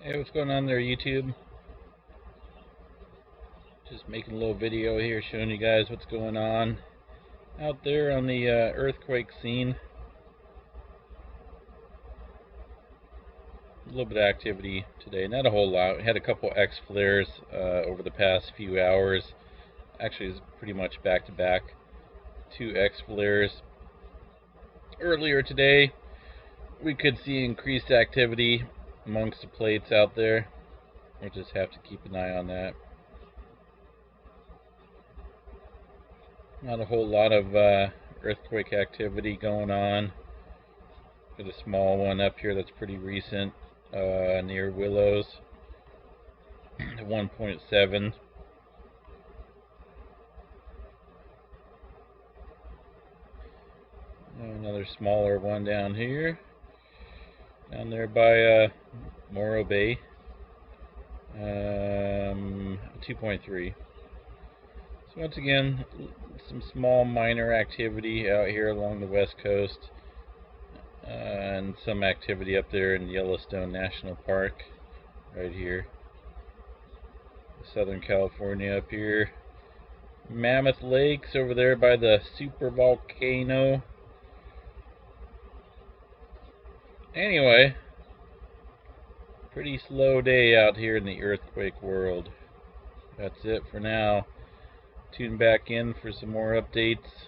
Hey, what's going on there, YouTube? Just making a little video here showing you guys what's going on out there on the earthquake scene. A little bit of activity today, not a whole lot. We had a couple X flares over the past few hours. Actually, it's pretty much back to back. 2 X flares. Earlier today, we could see increased activity amongst the plates out there. We'll just have to keep an eye on that. Not a whole lot of earthquake activity going on. Got a small one up here that's pretty recent near Willows, 1.7. Another smaller one down here, down there by Morro Bay, 2.3. So once again, some small minor activity out here along the west coast, and some activity up there in Yellowstone National Park, right here. Southern California up here. Mammoth Lakes over there by the super volcano. Anyway, pretty slow day out here in the earthquake world. That's it for now. Tune back in for some more updates.